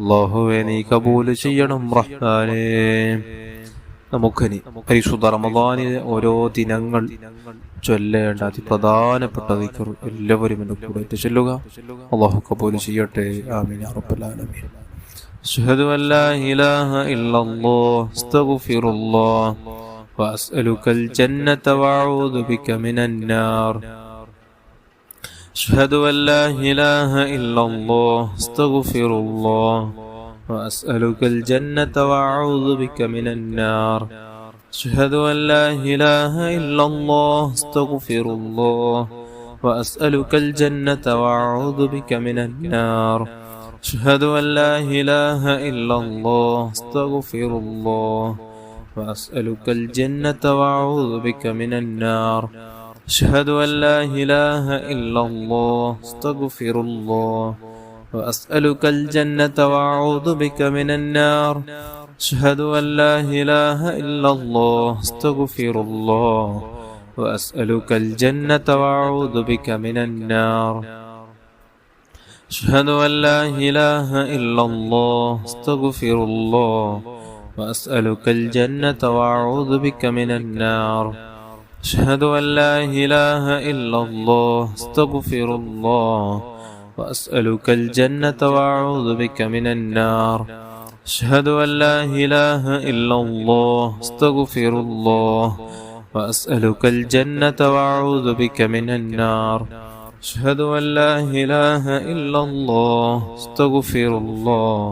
അല്ലാഹുവേ നീ കബൂൽ ചെയ്യണം റഹ്മാനേ. നമുക്കിനി പരിശുദ്ധ റമദാനിലെ ഓരോ ദിനങ്ങൾ ചൊല്ലേണ്ട അതിപ്രധാനപ്പെട്ട ദിക്ർ എല്ലാവരും എൻ്റെ കൂടെ ചൊല്ലുക. അല്ലാഹു കബൂൽ ചെയ്യട്ടെ. ആമീൻ യാ റബ്ബൽ ആലമീൻ. അശ്ഹദു അൻ ലാ ഇലാഹ ഇല്ലല്ലാഹ് അസ്തഗ്ഫിറുല്ലാഹ് വഅസ്അലുകൽ ജന്നത വഅഊദു ബിക മിനൻ നാർ. أشهد أن لا إله إلا الله أستغفر الله وأسألك الجنة وأعوذ بك من النار. أشهد أن لا إله إلا الله أستغفر الله وأسألك الجنة وأعوذ بك من النار. أشهد أن لا إله إلا الله أستغفر الله وأسألك الجنة وأعوذ بك من النار. أشهد أن لا إله إلا الله أستغفر الله وأسألك الجنة وأعوذ بك من النار. أشهد أن لا إله إلا الله أستغفر الله وأسألك الجنة وأعوذ بك من النار. أشهد أن لا إله إلا الله أستغفر الله وأسألك الجنة وأعوذ بك من النار. أشهد أن لا إله إلا الله أستغفر الله وأسألك الجنة وأعوذ بك من النار. أشهد أن لا إله إلا الله أستغفر الله وأسألك الجنة وأعوذ بك من النار. أشهد أن لا إله إلا الله أستغفر الله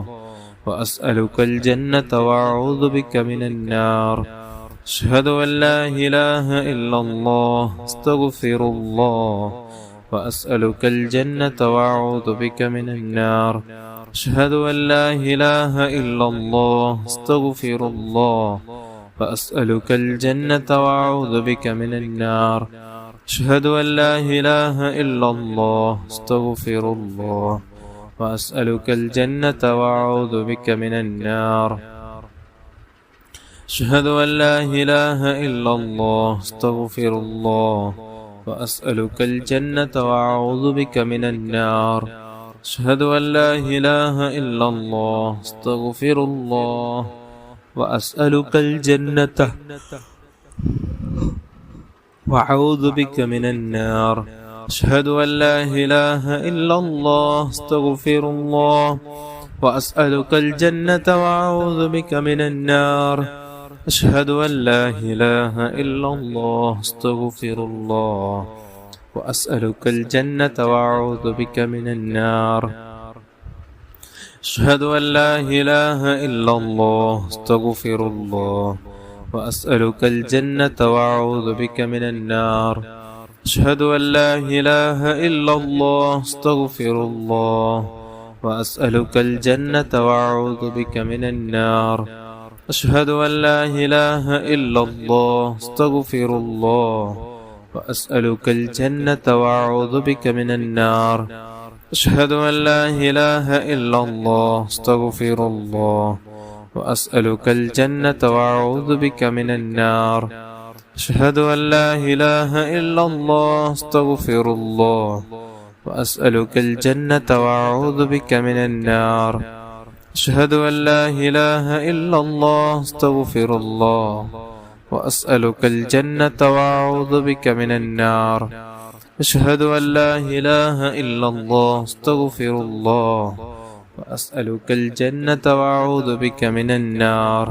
وأسألك الجنة وأعوذ بك من النار. أشهد أن لا إله إلا الله أستغفر الله وأسألك الجنة وأعوذ بك من النار. أشهد أن لا إله إلا الله أستغفر الله وأسألك الجنة وأعوذ بك من النار. أشهد أن لا إله إلا الله أستغفر الله وأسألك الجنة وأعوذ بك من النار. أشهد أن لا إله إلا الله أستغفر الله وأسألك الجنة وأعوذ بك من النار. أشهد أن لا إله إلا الله أستغفر الله وأسألك الجنة وأعوذ بك من النار. أشهد أن لا إله إلا الله أستغفر الله وأسألك الجنة وأعوذ بك من النار. أشهد أن لا إله إلا الله أستغفر الله وأسألك الجنة وأعوذ بك من النار. أشهد أن لا إله إلا الله أستغفر الله وأسألك الجنة وأعوذ بك من النار. أشهد أن لا إله إلا الله أستغفر الله وأسألك الجنة وأعوذ بك من النار. أشهد أن لا إله إلا الله أستغفر الله وأسألك الجنة وأعوذ بك من النار. أشهد أن لا إله إلا الله أستغفر الله وأسألك الجنة وأعوذ بك من النار. أشهد أن لا إله إلا الله أستغفر الله وأسألك الجنة وأعوذ بك من النار. أشهد أن لا إله إلا الله أستغفر الله وأسألك الجنة وأعوذ بك من النار. أشهد أن لا إله إلا الله أستغفر الله وأسألك الجنة وأعوذ بك من النار.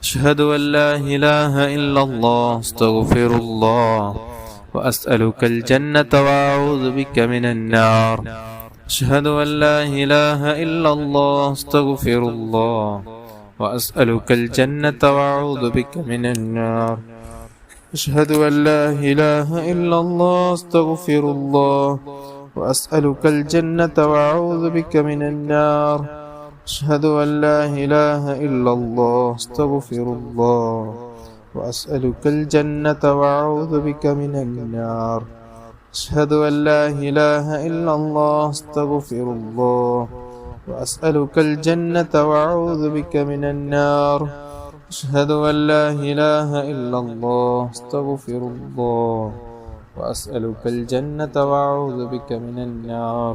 أشهد أن لا إله إلا الله أستغفر الله وأسألك الجنة وأعوذ بك من النار. أشهد أن لا إله إلا الله أستغفر الله وأسألك الجنة وأعوذ بك من النار. أشهد أن لا إله إلا الله أستغفر الله وأسألك الجنة وأعوذ بك من النار. أشهد أن لا إله إلا الله أستغفر الله وأسألك الجنة وأعوذ بك من النار. أشهد أن لا إله إلا الله أستغفر الله وأسألك الجنة وأعوذ بك من النار. أشهد أن لا إله إلا الله أستغفر الله وأسألك الجنة وأعوذ بك من النار.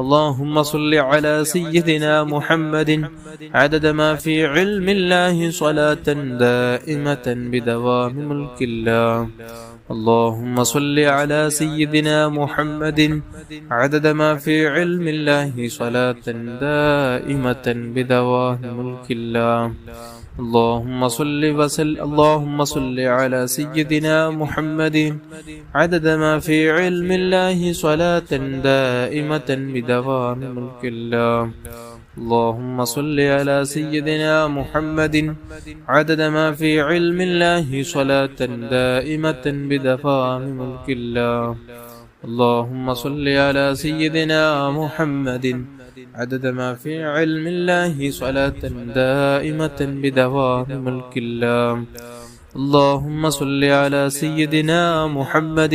اللهم صل على سيدنا محمد عدد ما في علم الله صلاة دائمة بدوام ملك الله. اللهم صل على سيدنا محمد عدد ما في علم الله صلاة دائمة بدوام ملك الله. اللهم صل على سيدنا محمد عدد ما في علم الله صلاة دائمة بدوام ملك الله. اللهم صل على سيدنا محمد عدد ما في علم الله صلاة دائمة بدوام ملك الله. اللهم صل على سيدنا محمد عدد ما في علم الله صلاة دائمة بدوام ملك الله. اللهم صل على سيدنا محمد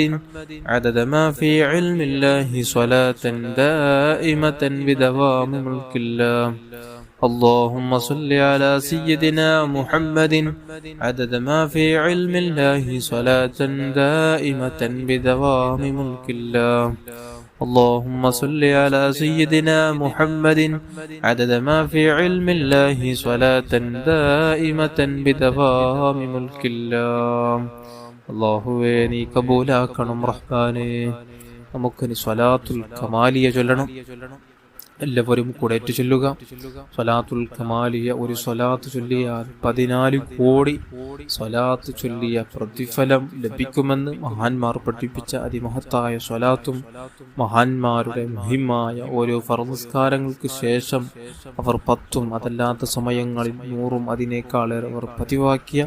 عدد ما في علم الله صلاة دائمة بدوام ملك الله. اللهم صل على سيدنا محمد عدد ما في علم الله صلاة دائمة بدوام ملك الله. اللهم صل على سيدنا محمد عدد ما في علم الله صلاة دائمة بدوام ملك الله. അല്ലാഹുവേ നീ കബൂലാക്കണം റഹ്മാനേ. നമുക്കിനി സ്വലാത്തുൽ കമാലിയ ചൊല്ലണം. എല്ലാവരും കൂടെ ഏറ്റു ചൊല്ലുക. സ്വലാത്തുൽ കമാലിയ ഒരു സ്വലാത്ത് ചൊല്ലിയാൽ 14 കോടി സ്വലാത്ത് ചൊല്ലിയ പ്രതിഫലം ലഭിക്കുമെന്ന് മഹാന്മാർ പഠിപ്പിച്ച അതിമഹത്തായ സ്വലാത്തും മഹാന്മാരുടെ മുഹിമായ ഓരോ ഫർനിസ്കാരങ്ങൾക്ക് ശേഷം അവർ 10ഉം അതല്ലാത്ത സമയങ്ങളിൽ 100ഉം അതിനേക്കാളേറെ അവർ പതിവാക്കിയ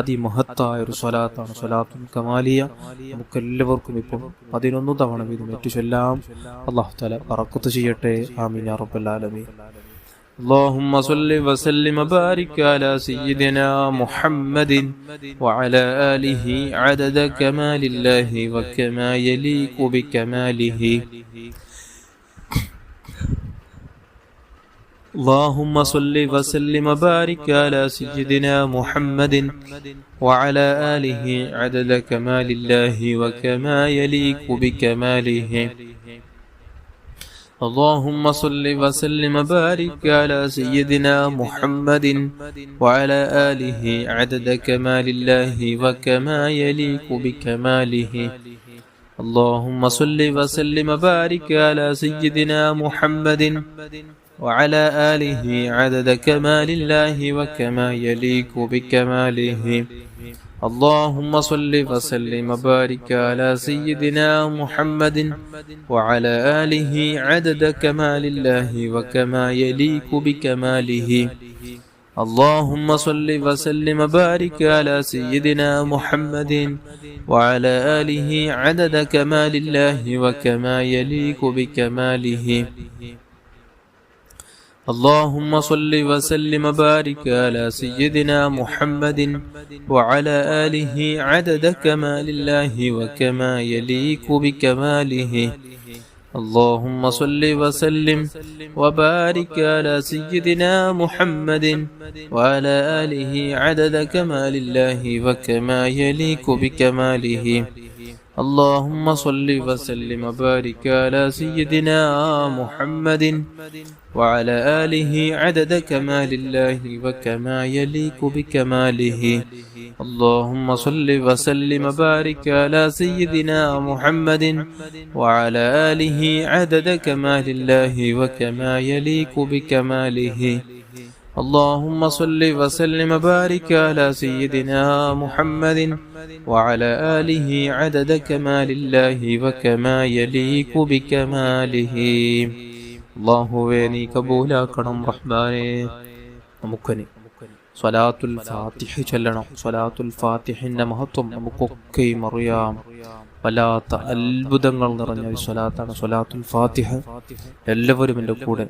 അതിമഹത്തായ ഒരു സ്വലാത്താണ് സ്വലാത്തുൽ കമാലിയ. നമുക്കെല്ലാവർക്കും ഇപ്പം 11 തവണ വീതം ഏറ്റു ചൊല്ലാം. അല്ലാഹു തആല ബറക്കത്ത് ചെയ്യട്ടെ. آمين يا رب العالمين. اللهم صل وسلم وبارك على سيدنا محمد وعلى آله عدد كمال الله وكما يليق بكماله. اللهم صل وسلم وبارك على سيدنا محمد وعلى آله عدد كمال الله وكما يليق بكماله. اللهم صل وسلم وبارك على سيدنا محمد وعلى آله عدد كمال الله وكما يليق بكماله. اللهم صل وسلم وبارك على سيدنا محمد وعلى آله عدد كمال الله وكما يليق بكماله. اللهم صل وسلم وبارك على سيدنا محمد وعلى آله عدد كمال الله وكما يليق بكماله. اللهم صل وسلم وبارك على سيدنا محمد وعلى آله عدد كمال الله وكما يليق بكماله. اللهم صل وسلم وبارك على سيدنا محمد وعلى آله عدد كمال الله وكما يليق بكماله. اللهم صل وسلم وبارك على سيدنا محمد وعلى آله عدد كمال الله وكما يليق بكماله. اللهم صل وسلم وبارك على سيدنا محمد وعلى آله عدد كمال الله وكما يليق بكماله. اللهم صل وسلم وبارك على سيدنا محمد وعلى آله عدد كمال الله وكما يليق بكماله. اللهم صل وسلم وبارك على سيدنا محمد وعلى آله عدد كمال الله وكما يليق بكماله. അല്ലാഹുവേ നീ കബൂലാക്കണം റഹ്മാനേ. നമുക്കനി സ്വലാത്തുൽ ഫാത്തിഹ ചൊല്ലണം. സ്വലാത്തുൽ ഫാത്തിഹിന്റെ മഹത്വം നമുക്കൊക്കെയും അറിയാം. വല്ലാത്ത അത്ഭുതങ്ങൾ നിറഞ്ഞ ഒരു സ്വലാത്താണ് സ്വലാത്തുൽ ഫാത്തിഹ. എല്ലാവരും എൻ്റെ കൂടെ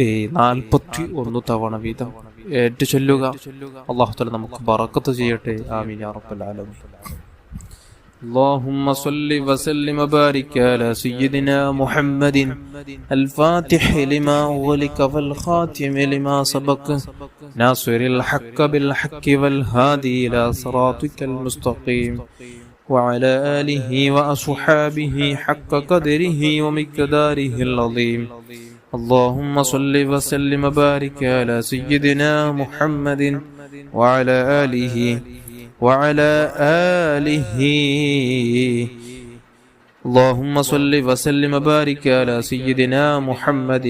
41 തവണ വീതം ഏറ്റു ചൊല്ലുക. അല്ലാഹു തആല നമുക്ക് ബറക്കത്ത് ചെയ്യട്ടെ. ആമീൻ യാ റബ്ബൽ ആലമീൻ. اللهم صل وسلم وبارك على سيدنا محمد الفاتح لما أغلق والخاتم لما سبق ناصر الحق بالحق والهادي إلى صراطك المستقيم وعلى آله وأصحابه حق قدره ومقداره العظيم. اللهم صل وسلم وبارك على سيدنا محمد وعلى آله اللهم صل وسلم وبارك على سيدنا محمد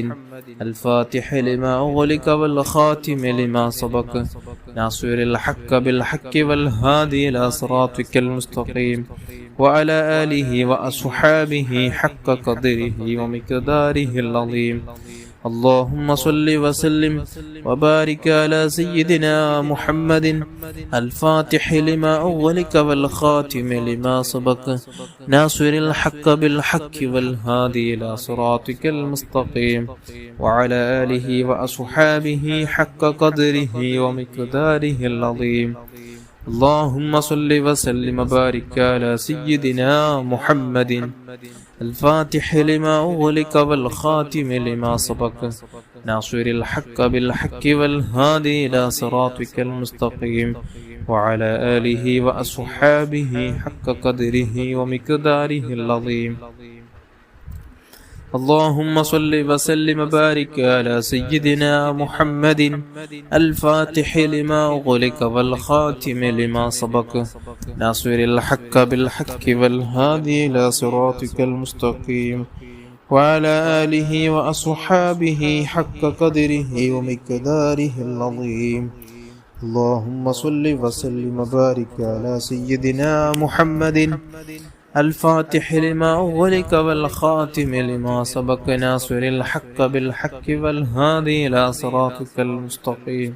الفاتح لما أغلق والخاتم لما سبق ناصر الحق بالحق والهادي إلى صراطك المستقيم وعلى آله وأصحابه حق قدره ومقداره العظيم. اللهم صل وسلم وبارك على سيدنا محمد الفاتح لما أغلق والخاتم لما سبق ناصر الحق بالحق والهادي إلى صراطك المستقيم وعلى آله وأصحابه حق قدره ومقداره العظيم. اللهم صل وسلم وبارك على سيدنا محمد الفاتح لما أغلق والخاتم لما سبق ناصر الحق بالحق والهادي إلى صراطك المستقيم وعلى آله وأصحابه حق قدره ومقداره العظيم. اللهم صل وسلم وبارك على سيدنا محمد الفاتح لما أغلق والخاتم لما سبق ناصر الحق بالحق والهادي إلى صراطك المستقيم وعلى آله وأصحابه حق قدره ومقداره العظيم. اللهم صل وسلم وبارك على سيدنا محمد الفاتح لما أغلق والخاتم لما سبق ناصر الحق بالحق والهادي إلى صراطك المستقيم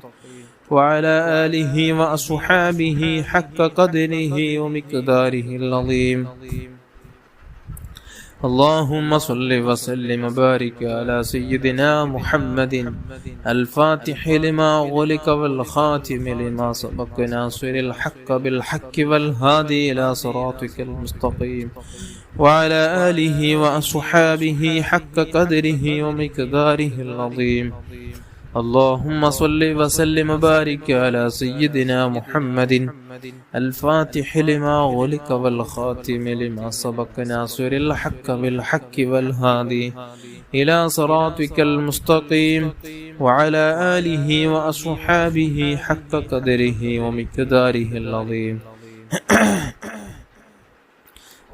وعلى آله وأصحابه حق قدره ومقداره العظيم. اللهم صل وسلم وبارك على سيدنا محمد الفاتح لما أغلق والخاتم لما سبق ناصر الحق بالحق والهادي إلى صراطك المستقيم وعلى آله وأصحابه حق قدره ومقداره العظيم. اللهم صل وسلم وبارك على سيدنا محمد الفاتح لما أغلق والخاتم لما سبق ناصر الحق بالحق والهادي إلى صراطك المستقيم وعلى آله وأصحابه حق قدره ومقداره العظيم.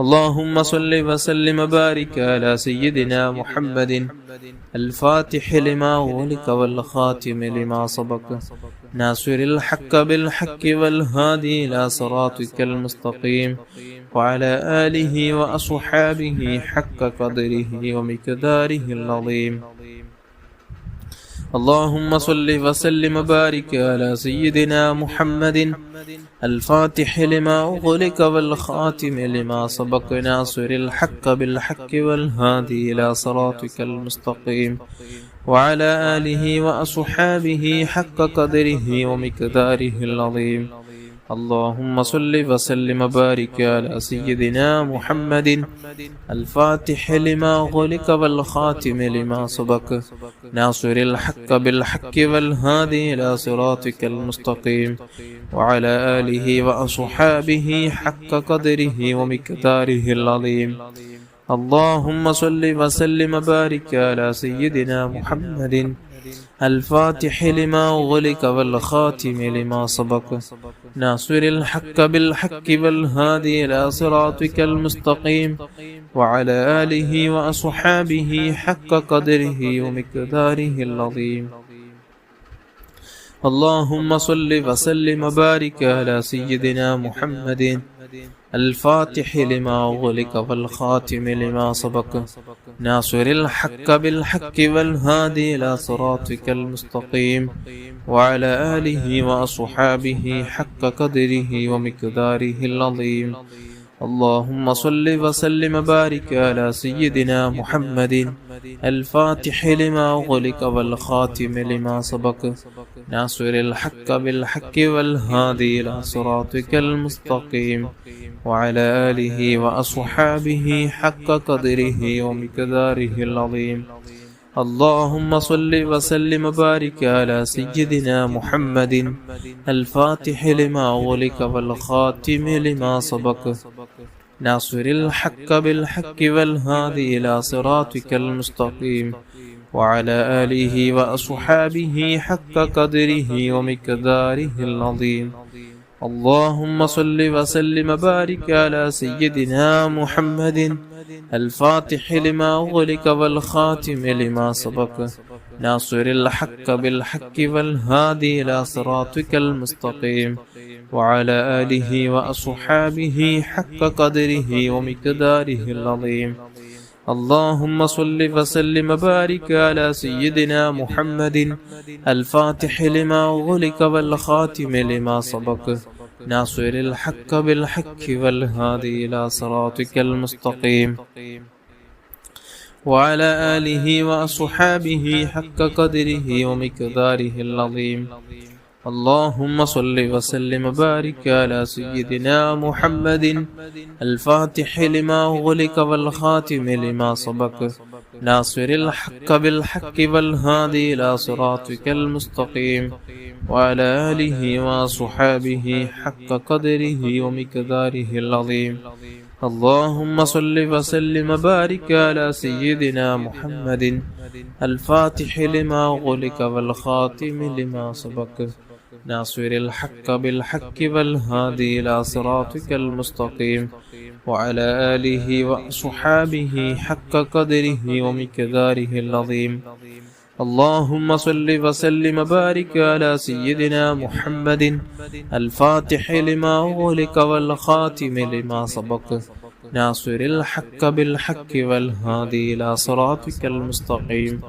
اللهم صل وسلم وبارك على سيدنا محمد الفاتح لما أغلق والخاتم لما سبق ناصر الحق بالحق والهادي إلى صراطك المستقيم وعلى آله وأصحابه حق قدره ومقداره العظيم. اللهم صل وسلم وبارك على سيدنا محمد الفاتح لما أغلق والخاتم لما سبق ناصر الحق بالحق والهادي إلى صراطك المستقيم وعلى آله وأصحابه حق قدره ومقداره العظيم. اللهم صل وسلم وبارك على سيدنا محمد الفاتح لما أغلق والخاتم لما سبق ناصر الحق بالحق والهادي إلى صراطك المستقيم وعلى آله وأصحابه حق قدره ومقداره العظيم. اللهم صل وسلم وبارك على سيدنا محمد الفاتح لما أغلق والخاتم لما سبق ناصر الحق بالحق والهادي إلى صراطك المستقيم وعلى آله وأصحابه حق قدره ومقداره العظيم. اللهم صل وسلم وبارك على سيدنا محمد الفاتح لما أغلق والخاتم لما سبق ناصر الحق بالحق والهادي إلى صراطك المستقيم وعلى آله وأصحابه حق قدره ومقداره العظيم. اللهم صل وسلم وبارك على سيدنا محمد الفاتح لما أغلق والخاتم لما سبق ناصر الحق بالحق والهادي إلى صراطك المستقيم وعلى آله وأصحابه حق قدره ومقداره العظيم. اللهم صل وسلم وبارك على سيدنا محمد الفاتح لما أغلق والخاتم لما سبق ناصر الحق بالحق والهادي إلى صراطك المستقيم وعلى آله وأصحابه حق قدره ومقداره العظيم. اللهم صل وسلم وبارك على سيدنا محمد الفاتح لما أغلق والخاتم لما سبق ناصر الحق بالحق والهادي إلى صراطك المستقيم وعلى آله وأصحابه حق قدره ومقداره العظيم. اللهم صل وسلم وبارك على سيدنا محمد الفاتح لما أغلق والخاتم لما سبق ناصر الحق بالحق والهادي إلى صراطك المستقيم وعلى آله وأصحابه حق قدره ومقداره العظيم. اللهم صل وسلم وبارك على سيدنا محمد الفاتح لما أغلق والخاتم لما سبق ناصر الحق بالحق والهادي إلى صراطك المستقيم وعلى آله وصحابه حق قدره ومقداره العظيم. اللهم صل وسلم وبارك على سيدنا محمد الفاتح لما أغلق والخاتم لما سبق ناصر الحق بالحق والهادي إلى صراطك المستقيم وعلى آله وصحابه حق قدره ومقداره العظيم. اللهم صل وسلم وبارك على سيدنا محمد الفاتح لما أغلق والخاتم لما سبق ناصر الحق بالحق والهادي إلى صراطك المستقيم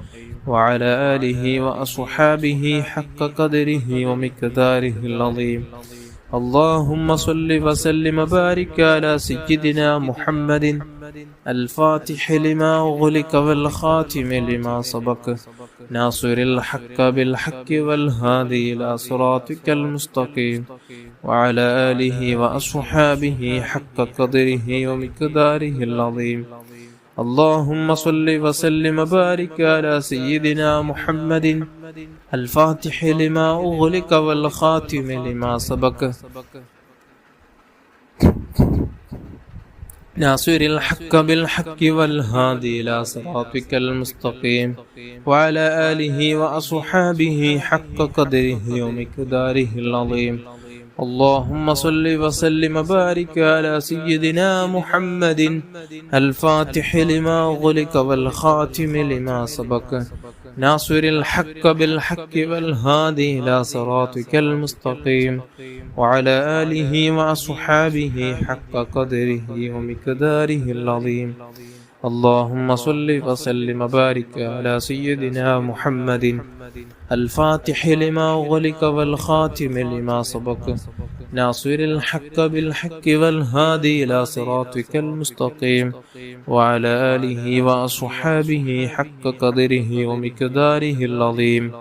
وعلى آله وأصحابه حق قدره ومقداره العظيم. اللهم صل وسلم وبارك على سيدنا محمد الفاتح لما أغلق والخاتم لما سبق ناصر الحق بالحق والهادي إلى صراطك المستقيم وعلى آله وأصحابه حق قدره ومقداره العظيم. اللهم صل وسلم وبارك على سيدنا محمد الفاتح لما أغلق والخاتم لما سبق ناصر الحق بالحق والهادي إلى صراطك المستقيم وعلى آله وأصحابه حق قدره ومقداره العظيم. اللهم صل وسلم وبارك على سيدنا محمد الفاتح لما أغلق والخاتم لما سبق ناصر الحق بالحق والهادي إلى صراطك المستقيم وعلى آله وأصحابه حق قدره ومقداره العظيم. اللهم صل وسلم وبارك على سيدنا محمد الفاتح لما أغلق والخاتم لما سبق ناصر الحق بالحق والهادي إلى صراطك المستقيم وعلى آله وأصحابه حق قدره ومقداره العظيم.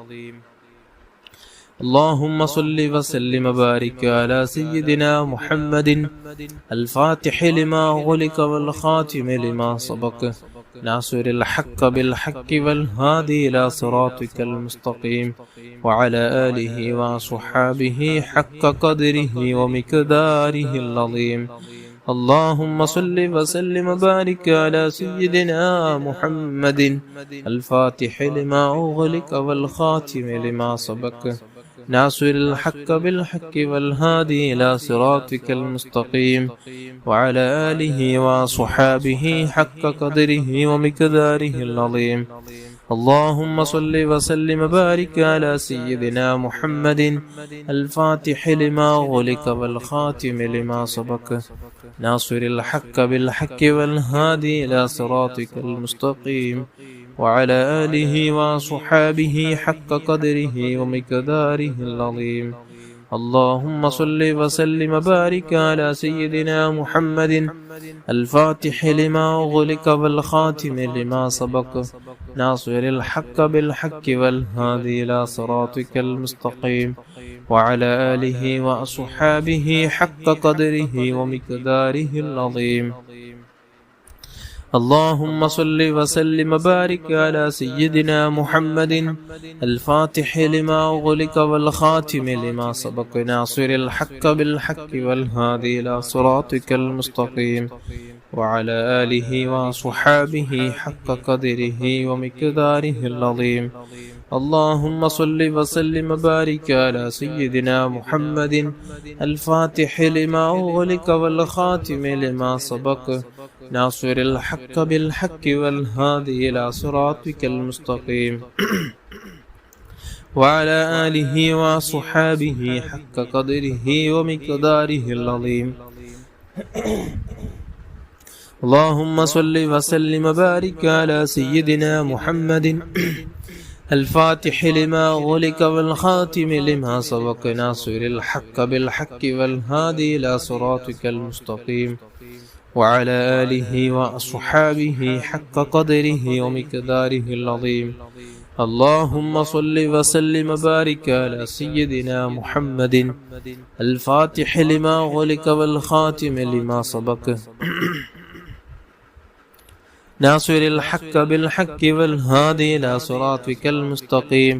اللهم صل وسلم وبارك على سيدنا محمد الفاتح لما أغلق والخاتم لما سبق ناصر الحق بالحق والهادي إلى صراطك المستقيم وعلى آله وصحابه حق قدره ومقداره العظيم. اللهم صل وسلم وبارك على سيدنا محمد الفاتح لما أغلق والخاتم لما سبق ناصر الحق بالحق والهادي إلى صراطك المستقيم وعلى آله وصحابه حق قدره ومقداره العظيم. اللهم صل وسلم وبارك على سيدنا محمد الفاتح لما أغلق والخاتم لما سبق ناصر الحق بالحق والهادي إلى صراطك المستقيم وعلى آله وصحابه حق قدره ومقداره العظيم. اللهم صل وسلم وبارك على سيدنا محمد الفاتح لما أغلق والخاتم لما سبق ناصر الحق بالحق والهادي إلى صراطك المستقيم وعلى آله وأصحابه حق قدره ومقداره العظيم. اللهم صل وسلم وبارك على سيدنا محمد الفاتح لما أغلق والخاتم لما سبق ناصر الحق بالحق والهادي إلى صراطك المستقيم وعلى آله وصحابه حق قدره ومقداره العظيم. اللهم صل وسلم وبارك على سيدنا محمد الفاتح لما أغلق والخاتم لما سبق ناصر الحق بالحق والهادي إلى صراطك المستقيم وعلى آله وصحابه حق قدره ومقداره العظيم. اللهم صل وسلم وبارك على سيدنا محمد الفاتح لما أغلق والخاتم لما سبق ناصر الحق بالحق والهادي إلى صراطك المستقيم وعلى آله وأصحابه حق قدره ومقداره العظيم. اللهم صل وسلم وبارك على سيدنا محمد الفاتح لما أغلق والخاتم لما سبق ناصر الحق بالحق والهادي إلى صراطك المستقيم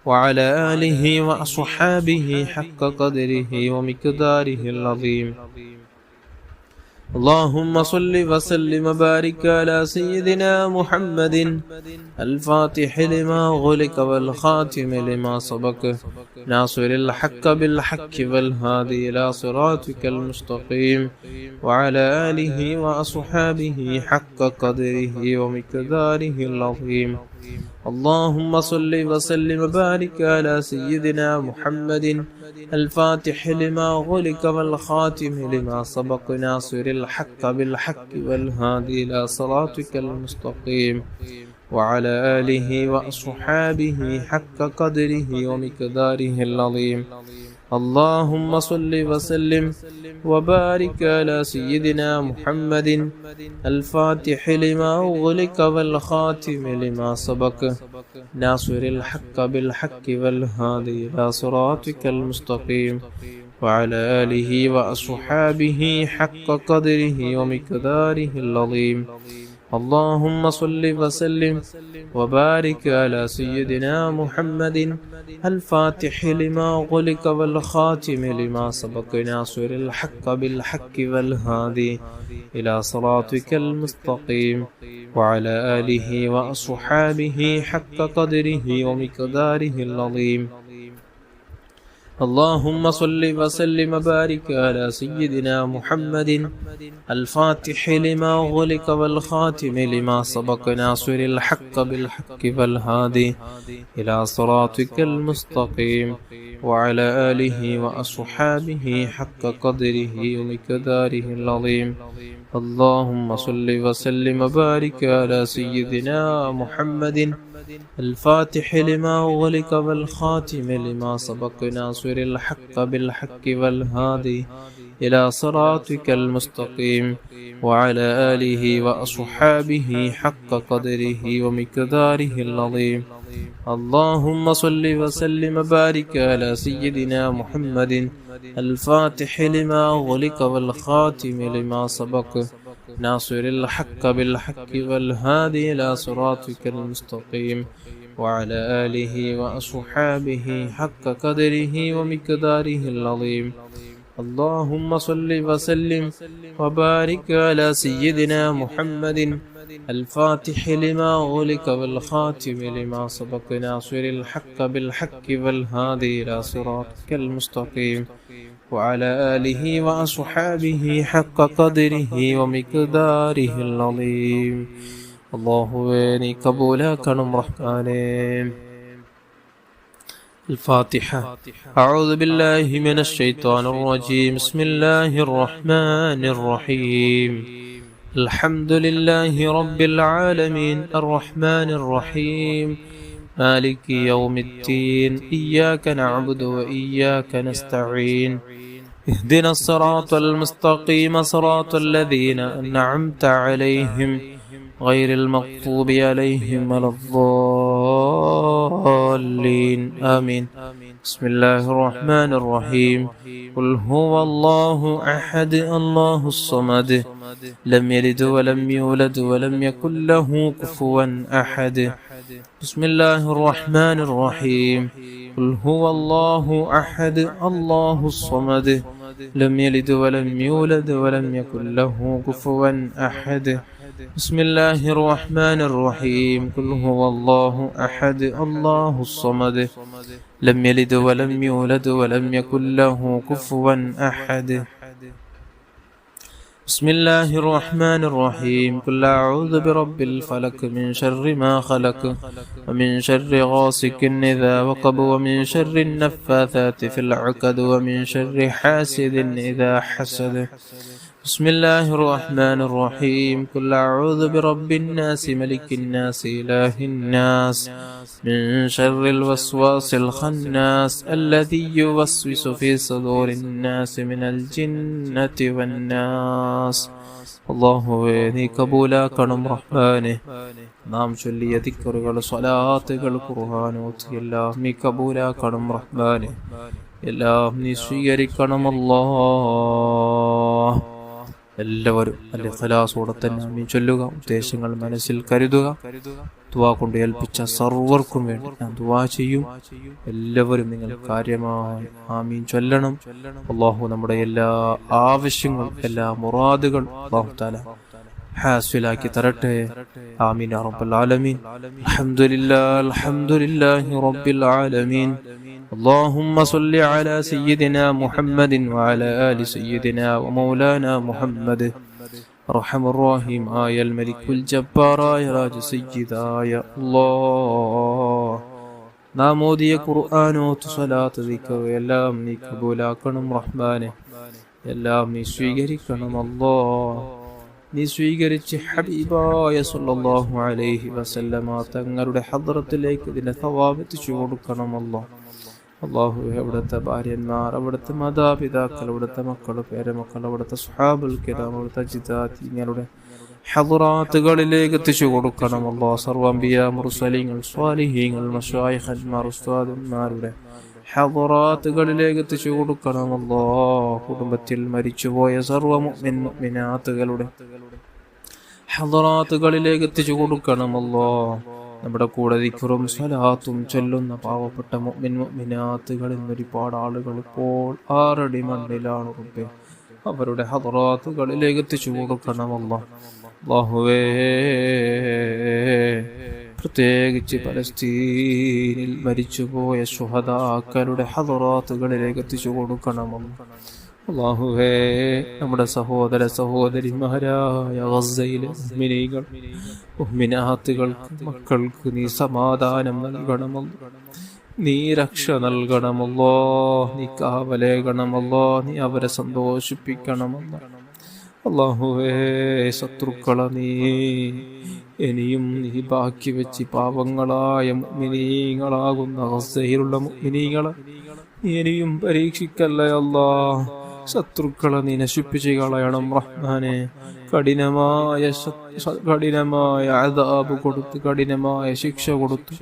وعلى آله وأصحابه حق قدره ومقداره العظيم. اللهم صل وسلم وبارك على سيدنا محمد الفاتح لما أغلق والخاتم لما سبق ناصر الحق بالحق والهادي إلى صراطك المستقيم وعلى آله وأصحابه حق قدره ومقداره العظيم. اللهم صل وسلم وبارك على سيدنا محمد الفاتح لما أغلق والخاتم لما سبق ناصر الحق بالحق والهادي إلى صراطك المستقيم وعلى آله وأصحابه حق قدره ومقداره العظيم. اللهم صل وسلم وبارك على سيدنا محمد الفاتح لما أغلق والخاتم لما سبق ناصر الحق بالحق والهادي إلى صراطك المستقيم وعلى آله وأصحابه حق قدره ومقداره العظيم. اللهم صل وسلم وبارك على سيدنا محمد الفاتح لما أغلق والخاتم لما سبق ناصر الحق بالحق والهادي إلى صراطك المستقيم وعلى آله وأصحابه حق قدره ومقداره العظيم. اللهم صل وسلم وبارك على سيدنا محمد الفاتح لما أغلق والخاتم لما سبق ناصر الحق بالحق والهادي إلى صراطك المستقيم وعلى آله وأصحابه حق قدره ومقداره العظيم. اللهم صل وسلم وبارك على سيدنا محمد الفاتح لما أغلق والخاتم لما سبق ناصر الحق بالحق والهادي إلى صراطك المستقيم وعلى آله وأصحابه حق قدره ومقداره العظيم. اللهم صل وسلم وبارك على سيدنا محمد الفاتح لما أغلق والخاتم لما سبق ناصر الحق بالحق والهادي إلى صراطك المستقيم وعلى آله وأصحابه حق قدره ومقداره العظيم. اللهم صل وسلم وبارك على سيدنا محمد الفاتح لما أغلق والخاتم لما سبق ناصر الحق بالحق والهادي إلى صراطك المستقيم وعلى آله وأصحابه حق قدره ومقداره العظيم. اللهم قبولكم رحمن. الفاتحة. أعوذ بالله من الشيطان الرجيم. بسم الله الرحمن الرحيم. الحمد لله رب العالمين الرحمن الرحيم مالك يوم الدين إياك نعبد وإياك نستعين اهدنا الصراط المستقيم صراط الذين أنعمت عليهم غير المغضوب عليهم ولا الضالين آمين. بسم الله الرحمن الرحيم قل هو الله أحد الله الصمد لم يلد ولم يولد ولم يكن له كفوا أحد بسم الله الرحمن الرحيم قل هو الله أحد الله الصمد لم يلد ولم يولد ولم يكن له كفوا أحد بسم الله الرحمن الرحيم قل هو الله أحد الله الصمد لم يلد ولم يولد ولم يكن له كفوا أحد بسم الله الرحمن الرحيم قل أعوذ برب الفلق من شر ما خلق ومن شر غاسق إذا وقب ومن شر النفاثات في العقد ومن شر حاسد إذا حسد بسم الله الرحمن الرحيم قل أعوذ برب الناس ملك الناس إله الناس من شر الوسواس الخناس الذي يوسوس في صدور الناس من الجنة والناس അല്ലാഹുവേ നീ കബൂലാക്കണം റഹ്മാനെ. നാം ചൊല്ലിയ ദിക്റുകൾ, സ്വലാത്തുകൾ, ഖുർആൻ ഓതിയെല്ലാം നീ കബൂലാക്കണം റഹ്മാനെ. എല്ലാം നീ സ്വീകരിക്കണം അല്ലാഹ്. എല്ലാവരും അല്ലെ ഖലാസോടെ തന്നെ ആമീൻ ചൊല്ലുക. ഉദ്ദേശങ്ങൾ മനസ്സിൽ കരുതുക. ദുആ കൊണ്ട് ഏൽപ്പിച്ച സർവർക്കും വേണ്ടി ഞാൻ ദുആ ചെയ്യും. എല്ലാവരും നിങ്ങൾ കാര്യമായി ആമീൻ ചൊല്ലണം. അല്ലാഹു നമ്മുടെ എല്ലാ ആവശ്യങ്ങളും എല്ലാ മുറാദുകൾ അല്ലാഹു തആല ഹാസിലാക്കി തരട്ടെ. ആമീൻ യാ റബ്ബൽ ആലമീൻ. അൽഹംദുലില്ലാഹി റബ്ബിൽ ആലമീൻ. اللهم صل على سيدنا محمد وعلى آل سيدنا ومولانا محمد أرحم الراحم آية الملك الجبار آية راج سيد آية الله നാം ഓതിയ ഖുർആനോത്ത് സ്വലാത്ത് ദിക്ർ എല്ലാം നീ കബൂലാക്കണം റഹ്മാനെ. എല്ലാം നീ സ്വീകരിക്കണം അല്ലാഹ്. നീ സ്വീകരിച്ച് ഹബീബായ സല്ലല്ലാഹു അലൈഹി വസല്ലമ തങ്ങളുടെ ഹദ്റത്തിലേക്ക് ഇതിനെ സവാബ് എത്തിച്ചു കൊടുക്കണം അല്ലാഹ്. അള്ളാഹു അവിടുത്തെ ഭാര്യന്മാർ, അവിടുത്തെ മാതാപിതാക്കൾ, അവിടുത്തെ മക്കൾ, പേരമക്കൾ, അവിടുത്തെ സ്വഹാബുൽ കിറാം, അവിടുത്തെ ജിദാത്തിങ്ങളുടെ ഹദ്റാത്തുകളിലേക്ക് എത്തിച്ചു കൊടുക്കണം അല്ലാഹ്. സർവ്വ അംബിയാ മുർസലീങ്ങൾ, സ്വാലിഹീങ്ങൾ, മശായിഖന്മാർ, ഉസ്താദന്മാരുടെ ഹദ്റാത്തുകളിലേക്ക് എത്തിച്ചു കൊടുക്കണം അല്ലാഹ്. കുടുംബത്തിൽ മരിച്ചുപോയ സർവ്വ മുഅ്മിൻ മുഅ്മിനാത്തുകളുടെ ഹദ്റാത്തുകളിലേക്ക് എത്തിച്ചു കൊടുക്കണം അല്ലാഹ്. നമ്മുടെ കൂടെ ദിക്റും സ്വലാത്തും ചൊല്ലുന്ന പാവപ്പെട്ട മുഅ്മിൻ മുഅ്മിനാത്തുകളിൽ ഒരുപാട് ആളുകൾ ഇപ്പോൾ ആറടി മണ്ണിലാണ് റബ്ബേ. അവരുടെ ഹദ്റാത്തുകളിലേക്ക് എത്തിച്ചു കൊടുക്കണം അല്ലാഹ്. അല്ലാഹുവേ, പ്രത്യേകിച്ച് പലസ്തീനിൽ മരിച്ചുപോയ ശുഹദാക്കളുടെ ഹദ്റാത്തുകളിലേക്ക് എത്തിച്ചു കൊടുക്കണം അല്ലാഹ്. അല്ലാഹുവേ, നമ്മുടെ സഹോദര സഹോദരിമാരായ ഗസയിലെ മുഅ്മിനീകൾ മുഅ്മിനാത്തുകൾക്ക് മക്കൾക്ക് നീ സമാധാനം നൽകണമല്ലോ, നീ രക്ഷ നൽകണമല്ലോ, നീ കാവലേകണമല്ലോ, നീ അവരെ സന്തോഷിപ്പിക്കണമല്ലോ. അല്ലാഹുവേ, ശത്രുക്കളെ നീ ഇനിയും നീ ബാക്കി വെച്ച് പാവങ്ങളായ മുഅ്മിനീങ്ങളാകുന്ന ഗസയിലുള്ള മുഅ്മിനീങ്ങളെ ഇനിയും പരീക്ഷിക്കല്ലേ അല്ലാഹ്. ശത്രുക്കളെ നീ നശിപ്പിച്ച് കളയണം റഹ്മാനെ. കഠിനമായ അദാബ് കൊടുത്ത്, കഠിനമായ ശിക്ഷ കൊടുത്ത്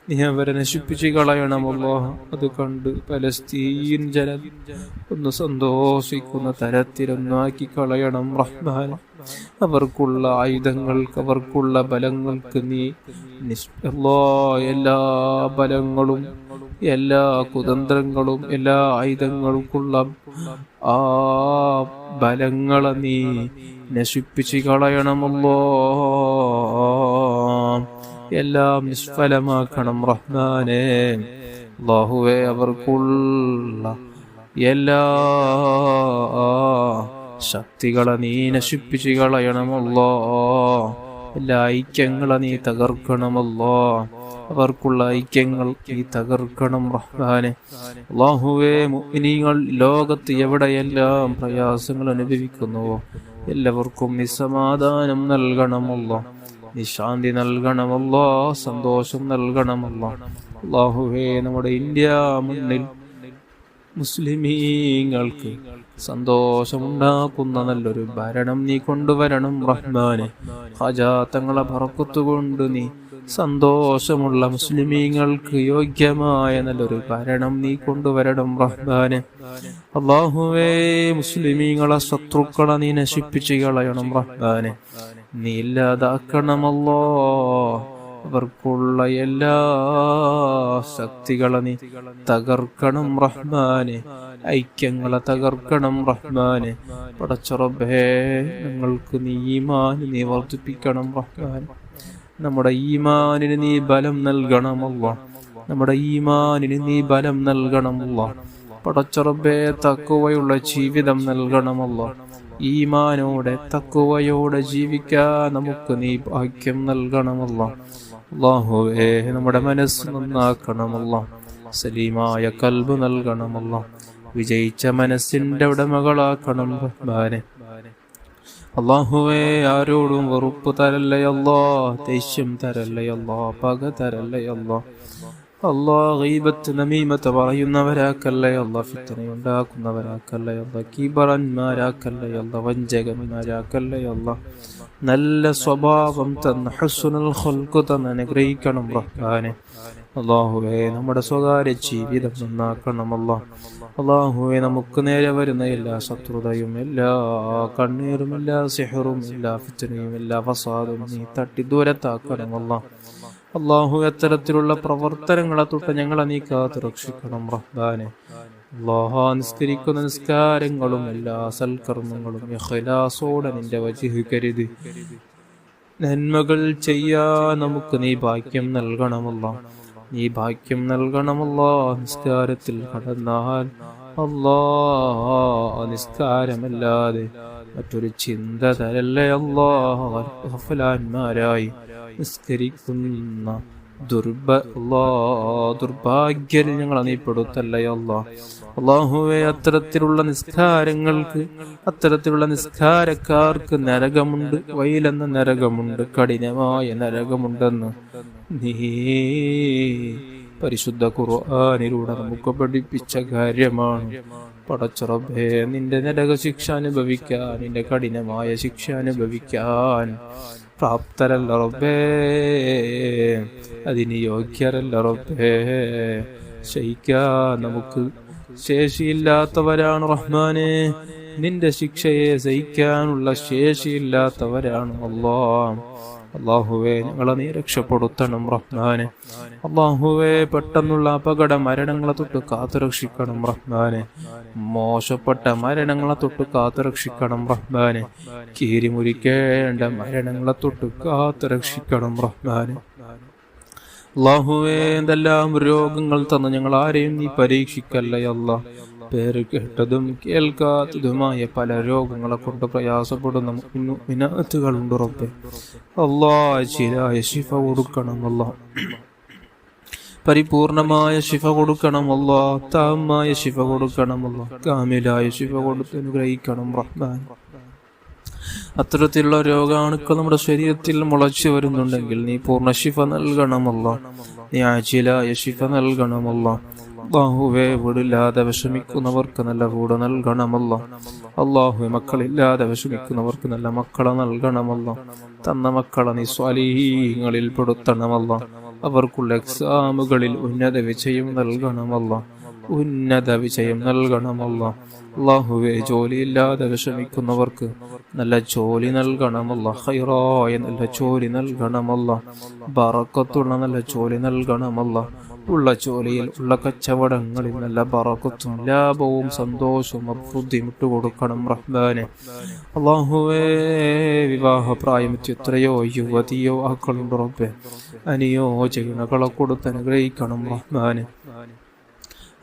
നീ അവരെ നശിപ്പിച്ച് കളയണമല്ലോ. അത് കണ്ട് പലസ്തീൻ ജനം ഒന്ന് സന്തോഷിക്കുന്ന തരത്തിലൊന്നാക്കി കളയണം റഹ്മാനെ. അവർക്കുള്ള ആയുധങ്ങൾക്ക്, അവർക്കുള്ള ബലങ്ങൾക്ക് നീ എല്ലാ ബലങ്ങളും, എല്ലാ കുതന്ത്രങ്ങളും, എല്ലാ ആയുധങ്ങൾക്കുള്ള ആ ബലങ്ങളെ നീ നശിപ്പിച്ച് കളയണമല്ലോ. എല്ലാം നിഷ്ഫലമാക്കണം റഹ്മാനെ. അല്ലാഹുവേ, അവർക്കുള്ള എല്ലാ ശക്തികളെ നീ നശിപ്പിച്ച് കളയണമല്ലോ. എല്ലാ ഐക്യങ്ങളെ നീ തകർക്കണമല്ലോ. അവർക്കുള്ള ഐക്യങ്ങൾ നീ തകർക്കണം റഹ്മാനെ. അല്ലാഹുവേ, മുഅ്മിനീങ്ങൾ ലോകത്ത് എവിടെയെല്ലാം പ്രയാസങ്ങൾ അനുഭവിക്കുന്നുവോ എല്ലാവർക്കും നീ സമാധാനം നൽകണമല്ലോ, നീ ശാന്തി നൽകണമല്ലോ, സന്തോഷം നൽകണമല്ലോ. അല്ലാഹുവേ, നമ്മുടെ ഇന്ത്യ മണ്ണിൽ മുസ്ലിമീങ്ങൾക്ക് സന്തോഷമുണ്ടാക്കുന്ന നല്ലൊരു ഭരണം നീ കൊണ്ടുവരണം റഹ്മാനെ. ഖാജാ തങ്ങളെ ബറക്കത്ത് കൊണ്ട് നീ സന്തോഷമുള്ള മുസ്ലിമീങ്ങൾക്ക് യോഗ്യമായ നല്ലൊരു ഭരണം നീ കൊണ്ടുവരണം റഹ്മാനെ. അല്ലാഹുവേ, മുസ്ലിമീങ്ങളെ ശത്രുക്കളെ നീ നശിപ്പിച്ച് കളയണം റഹ്മാനെ. നീ ഇല്ലാതാക്കണമല്ലോ. അവർക്കുള്ള എല്ലാ ശക്തികളെ നീ തകർക്കണം റഹ്മാനെ. ഐക്യങ്ങളെ തകർക്കണം റഹ്മാനെ. പടച്ച റബ്ബേ, ഞങ്ങൾക്ക് നീ ഈമാൻ നീ വർദ്ധിപ്പിക്കണം റഹ്മാൻ. നമ്മുടെ ഈമാനിന് നീ ബലം നൽകണമല്ലോ. നമ്മുടെ ഈമാനിന് നീ ബലം നൽകണമല്ലോ. പടച്ച റബ്ബേ, തഖ്വയുള്ള ജീവിതം നൽകണമല്ലോ. ഈമാനോടെ തഖ്വയോടെ ജീവിക്കാൻ നമുക്ക് നീ ഭാഗ്യം നൽകണമല്ലോ. അല്ലാഹുവേ, നമ്മുടെ മനസ്സ് നന്നാക്കണമല്ലോ. സലീമായ കൽബ് നൽകണമല്ലോ. വിജയിച്ച മനസ്സിന്റെ ഉടമകളാക്കണം റഹ്മാനെ. അല്ലാഹുവേ, ആരോടും വെറുപ്പ് തരല്ലയല്ലോ, ദേഷ്യം തരല്ലയല്ലോ, പക തരല്ലയല്ലോ. ഗീബത്ത് നമീമത്ത് പറയുന്നവരാക്കല്ലയല്ലോ, ഫിത്നയുണ്ടാക്കുന്നവരാക്കല്ലയല്ലോ, കീബറന്മാരാക്കല്ലയല്ലോ, വഞ്ചകന്മാരാക്കല്ലയല്ലോ. നല്ല സ്വഭാവം തന്ന ഹുസ്നുൽ ഖുൽഖ് തന്ന് അനുഗ്രഹിക്കണം റഹ്മാനെ. അല്ലാഹുവേ, നമ്മുടെ സ്വകാര്യ ജീവിതം നന്നാക്കണമല്ലോ. അല്ലാഹുവേ, നമുക്ക് നേരെ വരുന്ന എല്ലാ ശത്രുതയും, എല്ലാ കണ്ണീരും, എല്ലാ സിഹറും, എല്ലാ ഫിത്നയും, എല്ലാ ഫസാദും നീ തട്ടി ദൂരത്താക്കണമല്ലോ. അല്ലാഹു, അത്തരത്തിലുള്ള പ്രവർത്തനങ്ങളെ തൊട്ട് ഞങ്ങളെ നീ കാത്തു രക്ഷിക്കണം റഹ്മാനെ. അല്ലാഹ്, നിസ്കരിക്കുന്ന നിസ്കാരങ്ങളും എല്ലാ സൽക്കർമ്മങ്ങളും ഇഖ്ലാസോടെ നിന്റെ വജ്ഹ് കരുതി നന്മകൾ ചെയ്യാൻ നമുക്ക് നീ ഭാഗ്യം നൽകണമല്ലോ. നീ ഭാഗ്യം നൽകണമല്ലോ. നിസ്കാരത്തിൽ കടന്നാൽ നിസ്കാരമല്ലാതെ മറ്റൊരു ചിന്ത തരല്ലേ ഗഫലാന്മാരായി നിസ്കരിക്കുന്ന ദുർഭാഗ്യൽ ഞങ്ങളെ നീ പെടുത്തല്ലേ അല്ലാഹുവേ, അത്തരത്തിലുള്ള നിസ്കാരക്കാർക്ക് നരകമുണ്ട്, വൈലെന്ന നരകമുണ്ട്, കഠിനമായ നരകമുണ്ടെന്ന് നീ പരിശുദ്ധ ഖുർആനിലൂടെ നമുക്ക് പഠിപ്പിച്ച കാര്യമാണ്. പടച്ച റബ്ബേ, നിന്റെ നരക ശിക്ഷ അനുഭവിക്കാൻ, നിന്റെ കഠിനമായ ശിക്ഷ അനുഭവിക്കാൻ പ്രാപ്തരല്ല റബ്ബേ, അതിന് യോഗ്യരല്ല റബ്ബേ. ശയിക്കാൻ നമുക്ക് ശേഷിയില്ലാത്തവരാണ് റഹ്മാനെ. നിന്റെ ശിക്ഷയെ സഹിക്കാനുള്ള ശേഷിയില്ലാത്തവരാണ് അല്ലാഹുവേ, ഞങ്ങളെ നീ രക്ഷപ്പെടുത്തണം റഹ്മാനെ. അല്ലാഹുവേ, പെട്ടെന്നുള്ള അപകട മരണങ്ങളെ തൊട്ട് കാത്തുരക്ഷിക്കണം റഹ്മാനെ. മോശപ്പെട്ട മരണങ്ങളെ തൊട്ട് കാത്തുരക്ഷിക്കണം റഹ്മാനെ. കീരിമുരിക്കേണ്ട മരണങ്ങളെ തൊട്ട് കാത്തുരക്ഷിക്കണം റഹ്മാനെ. അല്ലാഹുവേ, എന്തെല്ലാം രോഗങ്ങൾ തന്ന് ഞങ്ങൾ ആരെയും നീ പരീക്ഷിക്കല്ലേ അല്ലാ. പേര് കേട്ടതും കേൾക്കാത്തതുമായ പല രോഗങ്ങളെ കൊണ്ട് പ്രയാസപ്പെടുന്ന മിനാത്തുകളുണ്ട് റബ്ബേ. ചിലായ ശിഫ കൊടുക്കണം അല്ലാ. പരിപൂർണമായ ശിഫ കൊടുക്കണം അല്ലാ. താമായ ശിഫ കൊടുക്കണം അല്ലാ. കാമിലായ ശിഫ കൊടുത്ത് അനുഗ്രഹിക്കണം റഹ്മാൻ. അത്തരത്തിലുള്ള രോഗാണുക്കൾ നമ്മുടെ ശരീരത്തിൽ മുളച്ചു വരുന്നുണ്ടെങ്കിൽ നീ പൂർണ്ണ ശിഫ നൽകണമല്ല. നീ ആജിലായ ശിഫ നൽകണമല്ല. അല്ലാഹുവേ, വീടില്ലാതെ വിഷമിക്കുന്നവർക്ക് നല്ല വീട് നൽകണമല്ല. അല്ലാഹുവേ, മക്കളില്ലാതെ വിഷമിക്കുന്നവർക്ക് നല്ല മക്കളെ നൽകണമല്ല. തന്ന മക്കളെ നീ സ്വാലിഹീങ്ങളിൽ പെടുത്തണമല്ല. അവർക്കുള്ള എക്സാമുകളിൽ ഉന്നത വിജയം നൽകണമല്ല. അല്ലാഹുവേ, ജോലിയില്ലാതെ വിഷമിക്കുന്നവർക്ക് നല്ല ജോലി നൽകണമല്ല. ഖൈറായ നല്ല ജോലി നൽകണമല്ല. ബറക്കത്തുള്ള നല്ല ജോലി നൽകണമല്ല. ഉള്ള ജോലിയിൽ, ഉള്ള കച്ചവടങ്ങളിൽ നല്ല ബറക്കത്തും ലാഭവും സന്തോഷവും അഭിവൃദ്ധിയും ഇട്ടുകൊടുക്കണം റഹ്മാനെ. അല്ലാഹുവേ, വിവാഹപ്രായമെത്തി എത്രയോ യുവതിയോ ആക്കളുണ്ട് റബ്ബേ. അനുയോജനകളെ കൊടുത്ത് അനുഗ്രഹിക്കണം റഹ്മാനെ.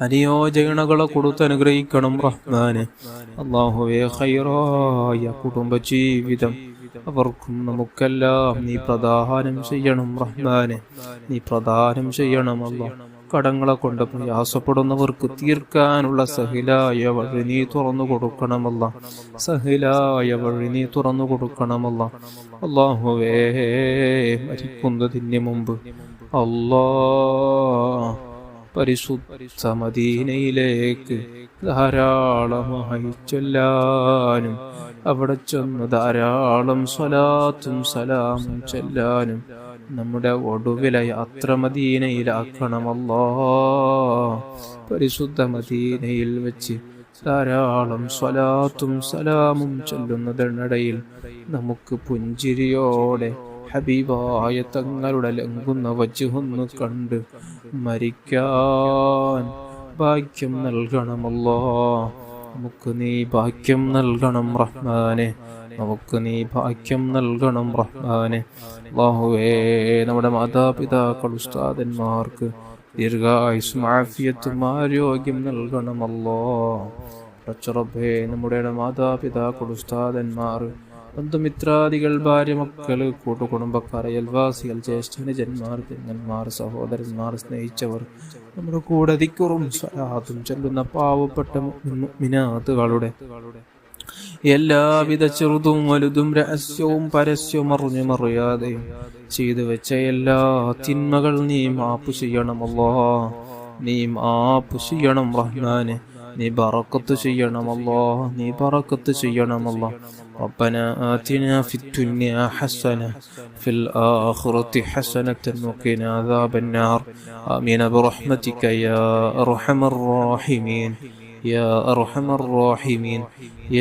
അനുയോജനകളെ കൊടുത്ത് അനുഗ്രഹിക്കണം റഹ്മാനെ. അല്ലാഹുവേ, ഖൈറായ കുടുംബജീവിതം അവർക്കും നമുക്കെല്ലാം നീ പ്രദാനം ചെയ്യണം റഹ്മാനെ. നീ പ്രദാനം ചെയ്യണം അല്ലാഹ്. കടങ്ങളെ കൊണ്ട് പ്രയാസപ്പെടുന്നവർക്ക് തീർക്കാനുള്ള സഹിലായ വഴി നീ തുറന്നു കൊടുക്കണമല്ല. സഹിലായ വഴി നീ തുറന്നു കൊടുക്കണമല്ല. അല്ലാഹുവേ, മരിക്കുന്നതിന് മുമ്പ് പരിശുദ്ധ മദീനയിലേക്ക് ധാരാളമായി ചൊല്ലാനും അവിടെ ചെന്ന് ധാരാളം സ്വലാത്തും സലാമും ചൊല്ലാനും നമ്മുടെ ഒടുവിലെ യാത്ര മദീനയിലാക്കണമല്ലോ. പരിശുദ്ധ മദീനയിൽ വെച്ച് ധാരാളം സ്വലാത്തും സലാമും ചൊല്ലുന്നതിനിടയിൽ നമുക്ക് പുഞ്ചിരിയോടെ ഹബീബായ തങ്ങളുടെ ലംഘുന്ന വജ്ഹൊന്ന് കണ്ട് മരിക്കാൻ ഭാഗ്യം നൽകണമല്ലോ. നമുക്ക് നീ ഭാഗ്യം നൽകണം റഹ്മാനെ, നമുക്ക് നീ ഭാഗ്യം നൽകണം റഹ്മാനെ. അല്ലാഹുവേ, നമ്മുടെ മാതാപിതാക്കൾ ഉസ്താദന്മാർക്ക് ദീർഘായുസ്സും ആഫിയത്തും ആരോഗ്യം നൽകണമല്ലോ. റബ്ബേ, നമ്മുടെ മാതാപിതാക്കൾ ഉസ്താദന്മാർ ബന്ധുമിത്രാദികൾ ഭാര്യ മക്കള് കൂട്ടുകുടുംബക്കാർ അയൽവാസികൾ ജ്യേഷ്ഠനുജന്മാർ പെങ്ങന്മാർ സഹോദരന്മാർ സ്നേഹിച്ചവർ നമ്മുടെ കൂടെ ദിക്റും സ്വലാത്തും ചൊല്ലുന്ന പാവപ്പെട്ട മുഅ്മിനാത്തുകളുടെ എല്ലാവിധ ചെറുതും വലുതും രഹസ്യവും പരസ്യവും അറിഞ്ഞും അറിയാതെയും ചെയ്തു വെച്ച എല്ലാ തിന്മകൾ നീ മാപ്പ് ചെയ്യണമല്ലോ. നീ മാപ്പ് ചെയ്യണം റഹ്മാനെ, നീ ബറക്കത്ത് ചെയ്യണമല്ലോ, നീ ബറക്കത്ത് ചെയ്യണമല്ലോ. ربنا آتنا في الدنيا حسنة في الآخرة حسنة وقنا عذاب النار. آمين برحمتك يا أرحم الراحمين، يا أرحم الراحمين،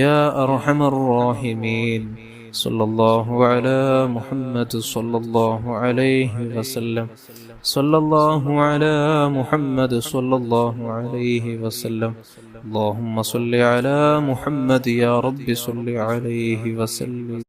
يا أرحم الراحمين. صلى الله على محمد صلى الله عليه وسلم، صلى الله على محمد صلى الله عليه وسلم. اللهم صل على محمد يا رب صل عليه وسلم.